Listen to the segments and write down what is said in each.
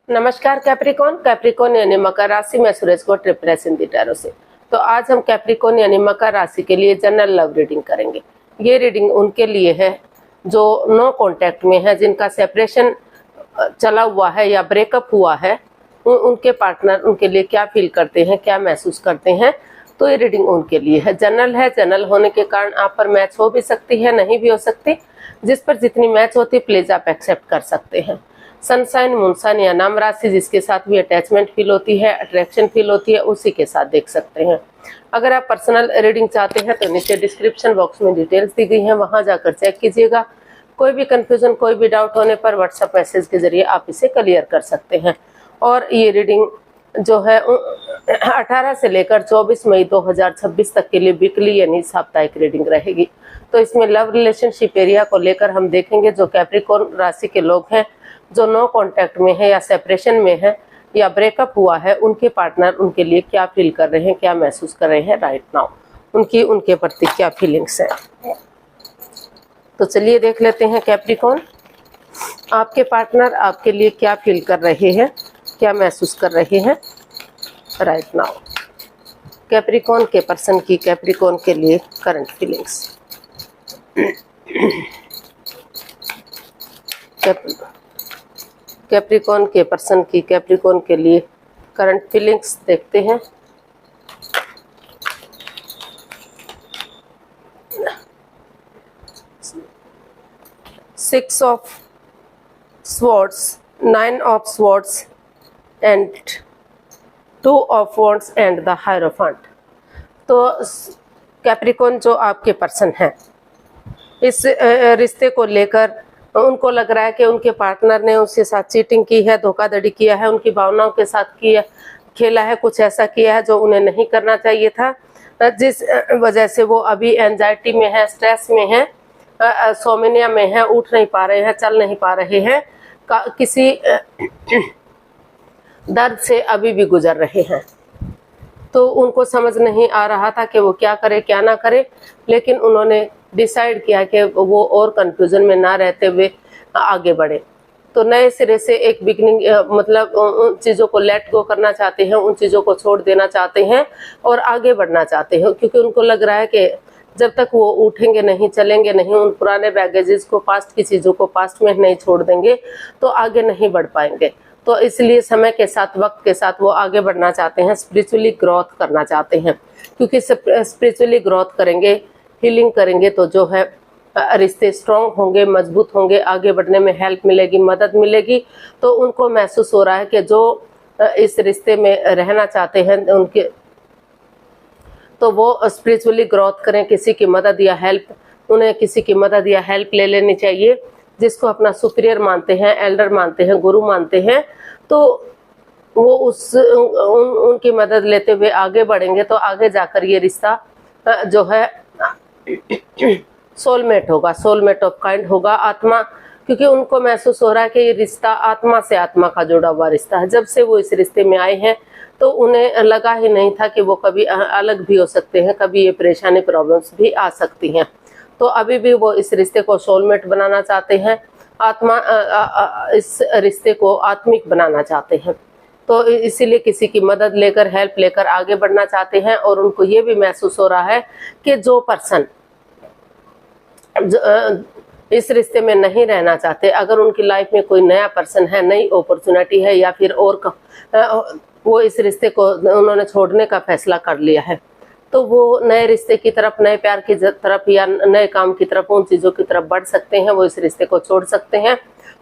नमस्कार Capricorn. Capricorn यानी मकर राशि में सूरज को ट्रिपल एस हिंदी टैरो से। तो आज हम कैप्रिकॉन यानी मकर राशि के लिए जनरल लव रीडिंग करेंगे। ये रीडिंग उनके लिए है जो नो कांटेक्ट में है, जिनका सेपरेशन चला हुआ है या ब्रेकअप हुआ है। उनके पार्टनर उनके लिए क्या फील करते हैं, क्या महसूस करते हैं, तो ये रीडिंग उनके लिए है। जनरल है, जनरल होने के कारण आप पर मैच हो भी सकती है, नहीं भी हो सकती। जिस पर जितनी मैच होती प्लीज आप एक्सेप्ट कर सकते हैं। सनसाइन, मूनसाइन या नाम राशि जिसके साथ भी अटैचमेंट फील होती है, अट्रैक्शन फील होती है, उसी के साथ देख सकते हैं। अगर आप पर्सनल रीडिंग चाहते हैं तो नीचे डिस्क्रिप्शन बॉक्स में डिटेल्स दी गई हैं, वहां जाकर चेक कीजिएगा। कोई भी कंफ्यूजन, कोई भी डाउट होने पर व्हाट्सएप मैसेज के जरिए आप इसे क्लियर कर सकते हैं। और ये रीडिंग जो है 18 से लेकर 24 मई 2026 तक के लिए वीकली यानी साप्ताहिक रीडिंग रहेगी। तो इसमें लव रिलेशनशिप एरिया को लेकर हम देखेंगे जो कैप्रिकॉर्न राशि के लोग हैं, जो नो कांटेक्ट में है या सेपरेशन में है या ब्रेकअप हुआ है, उनके पार्टनर उनके लिए क्या फील कर रहे हैं, क्या महसूस कर रहे हैं राइट नाउ, उनके प्रति क्या फीलिंग्स हैं। तो चलिए देख लेते हैं कैप्रिकॉर्न, आपके पार्टनर आपके लिए क्या फील कर रहे हैं, क्या महसूस कर रहे हैं राइट नाउ। कैप्रिकॉर्न के पर्सन की कैप्रिकॉर्न के लिए करंट फीलिंग्स। कैप्रिकॉर्न के पर्सन की कैप्रिकॉर्न के लिए करंट फीलिंग्स देखते हैं। Six of swords, nine of swords and two of wands and the hierophant. तो कैप्रिकॉर्न जो आपके पर्सन हैं, इस रिश्ते को लेकर उनको लग रहा है कि उनके पार्टनर ने उसके साथ चीटिंग की है, धोखाधड़ी किया है, उनकी भावनाओं के साथ किया खेला है, कुछ ऐसा किया है जो उन्हें नहीं करना चाहिए था, जिस वजह से वो अभी एंजाइटी में है, स्ट्रेस में है, सोमेनिया में है, उठ नहीं पा रहे हैं, चल नहीं पा रहे हैं, किसी दर्द से अभी भी गुजर रहे हैं। तो उनको समझ नहीं आ रहा था कि वो क्या करे क्या ना करे, लेकिन उन्होंने डिसाइड किया कि वो और कंफ्यूजन में ना रहते हुए आगे बढ़े। तो नए सिरे से एक बिगनिंग, मतलब उन चीज़ों को लेट गो करना चाहते हैं, उन चीज़ों को छोड़ देना चाहते हैं और आगे बढ़ना चाहते हैं, क्योंकि उनको लग रहा है कि जब तक वो उठेंगे नहीं, चलेंगे नहीं, उन पुराने बैगेजेस को, पास्ट की चीज़ों को पास्ट में नहीं छोड़ देंगे तो आगे नहीं बढ़ पाएंगे। तो इसलिए समय के साथ, वक्त के साथ वो आगे बढ़ना चाहते हैं, स्पिरिचुअली ग्रोथ करना चाहते हैं, क्योंकि स्पिरिचुअली ग्रोथ करेंगे, हीलिंग करेंगे तो जो है रिश्ते स्ट्रॉन्ग होंगे, मजबूत होंगे, आगे बढ़ने में हेल्प मिलेगी, मदद मिलेगी। तो उनको महसूस हो रहा है कि जो इस रिश्ते में रहना चाहते हैं उनके, तो वो स्पिरिचुअली ग्रोथ करें, किसी की मदद या हेल्प, उन्हें किसी की मदद या हेल्प ले लेनी चाहिए, जिसको अपना सुपीरियर मानते हैं, एल्डर मानते हैं, गुरु मानते हैं। तो वो उनकी मदद लेते हुए आगे बढ़ेंगे तो आगे जाकर ये रिश्ता जो है सोलमेट होगा, सोलमेट ऑफ काइंड होगा, आत्मा, क्योंकि उनको महसूस हो रहा है कि ये रिश्ता आत्मा से आत्मा का जुड़ा हुआ रिश्ता है। जब से वो इस रिश्ते में आए हैं तो उन्हें लगा ही नहीं था कि वो कभी अलग भी हो सकते हैं, कभी ये परेशानी, प्रॉब्लम्स भी आ सकती हैं। तो अभी भी वो इस रिश्ते को सोलमेट बनाना चाहते हैं, आत्मा, इस रिश्ते को आत्मिक बनाना चाहते हैं। तो इसीलिए किसी की मदद लेकर, हेल्प लेकर आगे बढ़ना चाहते हैं। और उनको ये भी महसूस हो रहा है कि जो पर्सन इस रिश्ते में नहीं रहना चाहते, अगर उनकी लाइफ में कोई नया पर्सन है, नई अपॉर्चुनिटी है, या फिर और वो इस रिश्ते को उन्होंने छोड़ने का फैसला कर लिया है, तो वो नए रिश्ते की तरफ, नए प्यार की तरफ या नए काम की तरफ, उन चीज़ों की तरफ बढ़ सकते हैं, वो इस रिश्ते को छोड़ सकते हैं।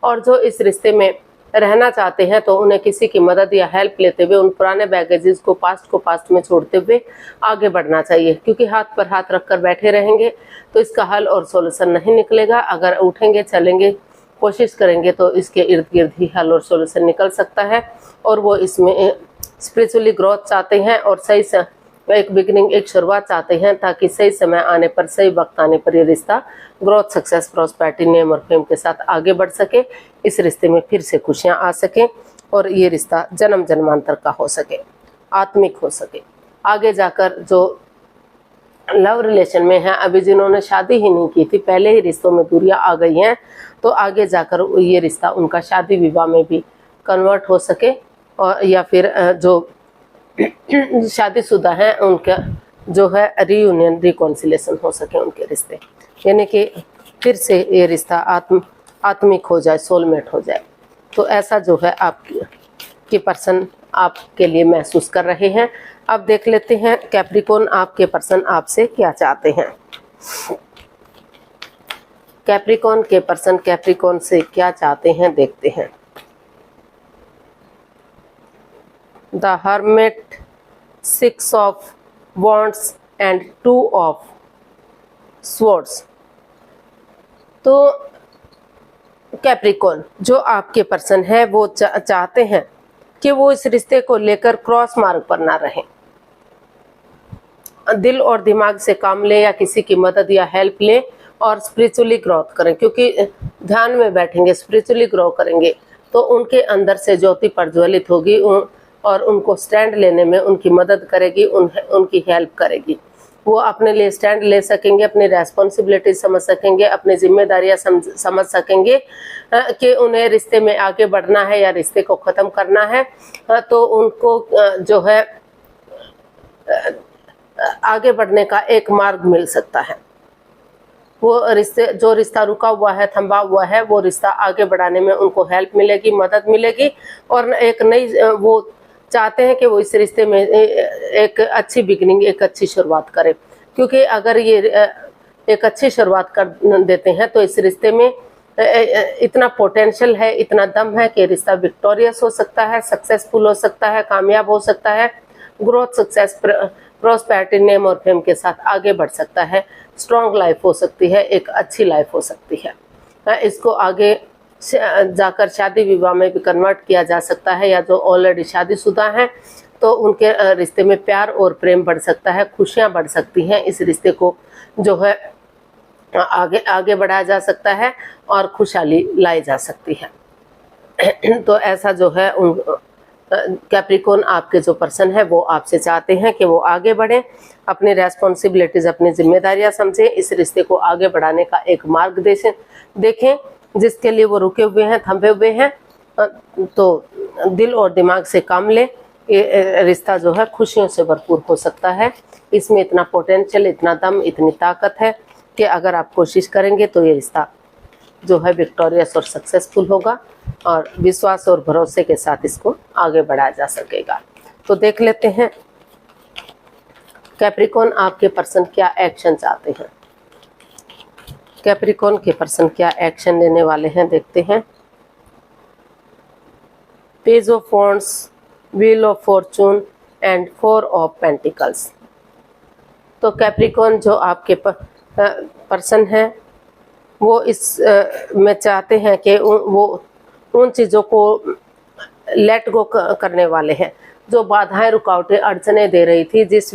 और जो इस रिश्ते में रहना चाहते हैं तो उन्हें किसी की मदद या हेल्प लेते हुए, उन पुराने बैगेजेस को पास्ट में छोड़ते हुए आगे बढ़ना चाहिए, क्योंकि हाथ पर हाथ रखकर बैठे रहेंगे तो इसका हल और सॉल्यूशन नहीं निकलेगा। अगर उठेंगे, चलेंगे, कोशिश करेंगे तो इसके इर्द गिर्द ही हल और सॉल्यूशन निकल सकता है। और वो इसमें स्पिरिचुअली ग्रोथ चाहते हैं और सही से एक बिगिनिंग, एक शुरुआत चाहते हैं, ताकि सही समय आने पर, सही वक्त आने पर ये रिश्ता ग्रोथ, सक्सेस, प्रॉस्पेरिटी, नेम और फेम के साथ आगे बढ़ सके, इस रिश्ते में फिर से खुशियां आ सकें और ये रिश्ता जन्म जन्मांतर का हो सके, आत्मिक हो सके। आगे जाकर जो लव रिलेशन में है, अभी जिन्होंने शादी ही नहीं की थी, पहले ही रिश्तों में दूरियां आ गई हैं, तो आगे जाकर ये रिश्ता उनका शादी विवाह में भी कन्वर्ट हो सके, और या फिर जो शादीशुदा हैं उनका जो है रीयूनियन रिकॉन्सिलेशन हो सके उनके रिश्ते, यानी कि फिर से ये रिश्ता आत्मिक हो जाए, सोलमेट हो जाए। तो ऐसा जो है आपकी पर्सन आपके लिए महसूस कर रहे हैं। अब देख लेते हैं कैप्रिकॉर्न आपके पर्सन आपसे क्या चाहते हैं। कैप्रिकॉर्न के पर्सन कैप्रिकॉर्न से क्या चाहते हैं देखते हैं। The hermit, 6 of wands and 2 of swords. तो कैप्रिकॉर्न जो आपके पर्सन है वो चाहते हैं कि वो इस रिश्ते को लेकर क्रॉस मार्ग पर ना रहें, दिल और दिमाग से काम ले या किसी की मदद या हेल्प ले और स्पिरिचुअली ग्रोथ करें, क्योंकि ध्यान में बैठेंगे, स्पिरिचुअली ग्रो करेंगे तो उनके अंदर से ज्योति प्रज्वलित होगी और उनको स्टैंड लेने में उनकी मदद करेगी, उनकी हेल्प करेगी। वो अपने लिए स्टैंड ले सकेंगे, अपनी रेस्पॉन्सिबिलिटी समझ सकेंगे, अपनी जिम्मेदारियां समझ सकेंगे कि उन्हें रिश्ते में आगे बढ़ना है या रिश्ते को ख़त्म करना है। तो उनको जो है आगे बढ़ने का एक मार्ग मिल सकता है। वो जो रिश्ता रुका हुआ है, थंबा हुआ है, वो रिश्ता आगे बढ़ाने में उनको हेल्प मिलेगी, मदद मिलेगी, और एक नई वो चाहते हैं कि वो इस रिश्ते में एक अच्छी बिगिनिंग, एक अच्छी शुरुआत करें, क्योंकि अगर ये एक अच्छी शुरुआत कर देते हैं तो इस रिश्ते में इतना पोटेंशियल है, इतना दम है कि रिश्ता विक्टोरियस हो सकता है, सक्सेसफुल हो सकता है, कामयाब हो सकता है, ग्रोथ, सक्सेस, प्रॉस्पेरिटी, नेम और फेम के साथ आगे बढ़ सकता है, स्ट्रॉन्ग लाइफ हो सकती है, एक अच्छी लाइफ हो सकती है। इसको आगे जाकर शादी विवाह में भी कन्वर्ट किया जा सकता है, या जो ऑलरेडी शादीशुदा हैं तो उनके रिश्ते में प्यार और प्रेम बढ़ सकता है, खुशियां बढ़ सकती हैं, इस रिश्ते को जो है आगे बढ़ाया जा सकता है और खुशहाली लाई जा सकती है। तो ऐसा जो है कैप्रिकॉर्न आपके जो पर्सन है वो आपसे चाहते हैं कि वो आगे बढ़ें, अपनी रेस्पॉन्सिबिलिटीज, अपनी जिम्मेदारियां समझें, इस रिश्ते को आगे बढ़ाने का एक मार्ग देखें जिसके लिए वो रुके हुए हैं, थंबे हुए हैं। तो दिल और दिमाग से काम ले, ये रिश्ता जो है खुशियों से भरपूर हो सकता है। इसमें इतना पोटेंशियल, इतना दम, इतनी ताकत है कि अगर आप कोशिश करेंगे तो ये रिश्ता जो है विक्टोरियस और सक्सेसफुल होगा, और विश्वास और भरोसे के साथ इसको आगे बढ़ाया जा सकेगा। तो देख लेते हैं कैप्रिकॉर्न आपके पर्सन क्या एक्शन चाहते हैं। कैप्रिकॉर्न के पर्सन क्या एक्शन लेने वाले हैं देखते हैं। Page of wands, wheel of Fortune and 4 of pentacles. तो कैप्रिकॉर्न जो आपके पर्सन है वो इस में चाहते हैं कि वो उन चीज़ों को लेट गो करने वाले हैं जो बाधाएं, रुकावटें, अड़चने दे रही थी, जिस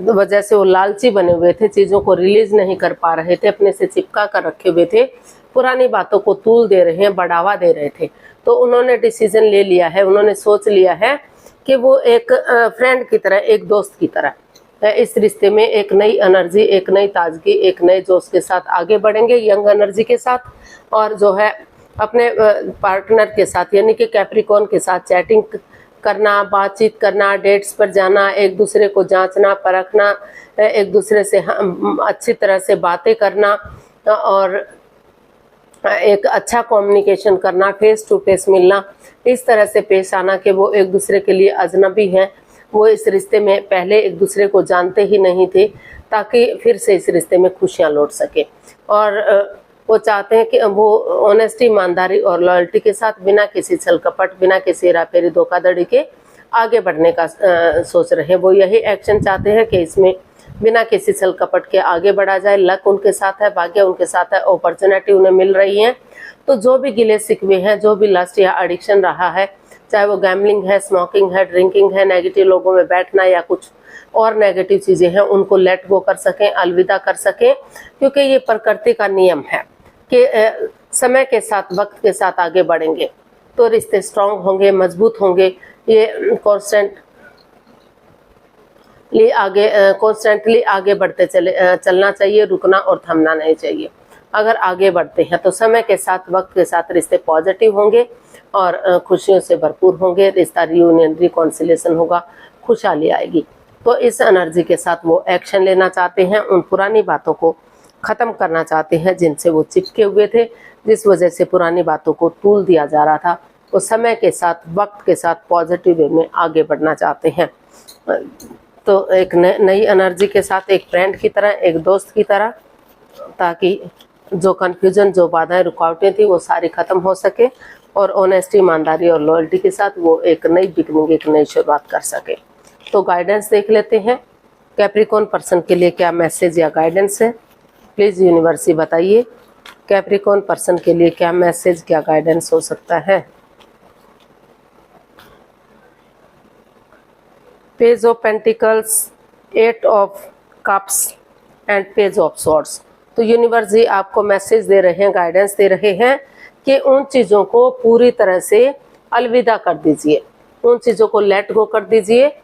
वजह से वो लालची बने हुए थे, चीज़ों को रिलीज नहीं कर पा रहे थे, अपने से चिपका कर रखे हुए थे, पुरानी बातों को तूल दे रहे हैं, बढ़ावा दे रहे थे। तो उन्होंने डिसीजन ले लिया है, उन्होंने सोच लिया है कि वो एक फ्रेंड की तरह, एक दोस्त की तरह इस रिश्ते में एक नई एनर्जी, एक नई ताजगी, एक नए जोश के साथ आगे बढ़ेंगे, यंग एनर्जी के साथ, और जो है अपने पार्टनर के साथ यानी कि कैप्रिकॉर्न के साथ चैटिंग करना, बातचीत करना, डेट्स पर जाना, एक दूसरे को जांचना, परखना, एक दूसरे से अच्छी तरह से बातें करना और एक अच्छा कम्युनिकेशन करना, फेस टू फेस मिलना, इस तरह से पेश आना कि वो एक दूसरे के लिए अजनबी हैं, वो इस रिश्ते में पहले एक दूसरे को जानते ही नहीं थे, ताकि फिर से इस रिश्ते में खुशियां लौट सके। और वो चाहते हैं कि वो ऑनेस्टी, ईमानदारी और लॉयल्टी के साथ, बिना किसी छल कपट, बिना किसी हेराफेरी, धोखाधड़ी के आगे बढ़ने का सोच रहे हैं। वो यही एक्शन चाहते हैं कि इसमें बिना किसी छल कपट के आगे बढ़ा जाए। लक उनके साथ है, भाग्य उनके साथ है, अपॉर्चुनिटी उन्हें मिल रही है। तो जो भी गिले शिकवे हैं, जो भी लस्ट या एडिक्शन रहा है, चाहे वो गैम्बलिंग है, स्मोकिंग है, ड्रिंकिंग है, नेगेटिव लोगों में बैठना या कुछ और नेगेटिव चीज़ें हैं, उनको लेट गो कर सकें, अलविदा कर सकें, क्योंकि ये प्रकृति का नियम है कि समय के साथ, वक्त के साथ आगे बढ़ेंगे तो रिश्ते स्ट्रांग होंगे, मजबूत होंगे। ये कॉन्स्टेंटली आगे बढ़ते चलना चाहिए, रुकना और थमना नहीं चाहिए। अगर आगे बढ़ते हैं तो समय के साथ, वक्त के साथ रिश्ते पॉजिटिव होंगे, और खुशियों से भरपूर होंगे। रिश्ता रियूनियन रिकॉन्सिलेशन होगा, खुशहाली आएगी। तो इस एनर्जी के साथ वो एक्शन लेना चाहते हैं, उन पुरानी बातों को ख़त्म करना चाहते हैं जिनसे वो चिपके हुए थे, जिस वजह से पुरानी बातों को तूल दिया जा रहा था। वो समय के साथ, वक्त के साथ पॉजिटिव वे में आगे बढ़ना चाहते हैं। तो एक नई एनर्जी के साथ, एक फ्रेंड की तरह, एक दोस्त की तरह, ताकि जो कन्फ्यूजन, जो बाधाएं, रुकावटें थी वो सारी ख़त्म हो सके और ऑनेस्टी, ईमानदारी और लॉयल्टी के साथ वो एक नई बिगनिंग, एक नई शुरुआत कर सके। तो गाइडेंस देख लेते हैं, कैप्रिकॉर्न पर्सन के लिए क्या मैसेज या गाइडेंस है। प्लीज़ यूनिवर्स ही बताइए कैप्रिकॉर्न पर्सन के लिए क्या मैसेज, क्या गाइडेंस हो सकता है। Page of pentacles, 8 of cups and page of swords. तो यूनिवर्स जी आपको मैसेज दे रहे हैं, गाइडेंस दे रहे हैं कि उन चीज़ों को पूरी तरह से अलविदा कर दीजिए, उन चीज़ों को लेट गो कर दीजिए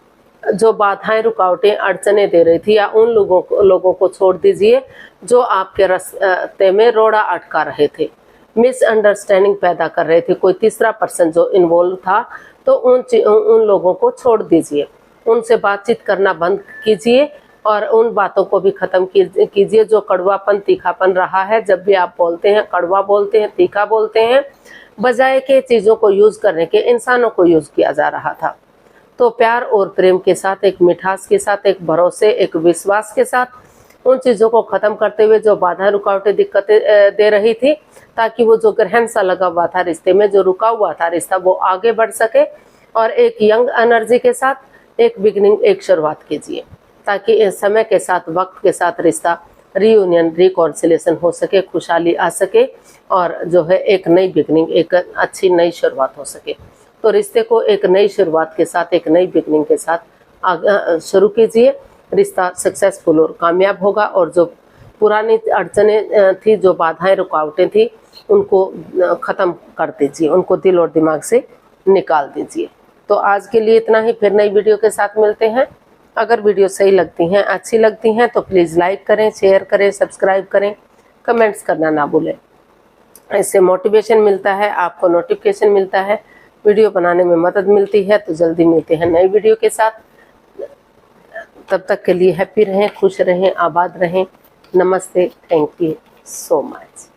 जो बाधाएं, रुकावटें, अड़चने दे रही थी, या उन लोगों को छोड़ दीजिए जो आपके रास्ते में रोड़ा अटका रहे थे, मिसअंडरस्टैंडिंग पैदा कर रहे थे, कोई तीसरा पर्सन जो इन्वॉल्व था। तो उन लोगों को छोड़ दीजिए, उनसे बातचीत करना बंद कीजिए और उन बातों को भी ख़त्म कीजिए जो कड़वापन, तीखापन रहा है। जब भी आप बोलते हैं, कड़वा बोलते हैं, तीखा बोलते हैं, बजाय के चीज़ों को यूज़ करने के इंसानों को यूज़ किया जा रहा था। तो प्यार और प्रेम के साथ, एक मिठास के साथ, एक भरोसे, एक विश्वास के साथ उन चीज़ों को ख़त्म करते हुए जो बाधा, रुकावटें, दिक्कतें दे रही थी, ताकि वो जो ग्रहण सा लगा हुआ था रिश्ते में, जो रुका हुआ था रिश्ता, वो आगे बढ़ सके और एक यंग एनर्जी के साथ एक बिगनिंग, एक शुरुआत कीजिए, ताकि इस समय के साथ, वक्त के साथ रिश्ता रीयूनियन, रिकॉन्सिलेशन हो सके, खुशहाली आ सके और जो है एक नई बिगनिंग, एक अच्छी नई शुरुआत हो सके। तो रिश्ते को एक नई शुरुआत के साथ, एक नई बिगनिंग के साथ शुरू कीजिए। रिश्ता सक्सेसफुल और कामयाब होगा और जो पुरानी अड़चनें थी, जो बाधाएं, रुकावटें थी, उनको ख़त्म कर दीजिए, उनको दिल और दिमाग से निकाल दीजिए। तो आज के लिए इतना ही, फिर नई वीडियो के साथ मिलते हैं। अगर वीडियो सही लगती हैं, अच्छी लगती हैं तो प्लीज़ लाइक करें, शेयर करें, सब्सक्राइब करें, कमेंट्स करना ना भूलें। इससे मोटिवेशन मिलता है, आपको नोटिफिकेशन मिलता है, वीडियो बनाने में मदद मिलती है। तो जल्दी मिलते हैं नई वीडियो के साथ। तब तक के लिए हैप्पी रहें, खुश रहें, आबाद रहें। नमस्ते, थैंक यू सो मच।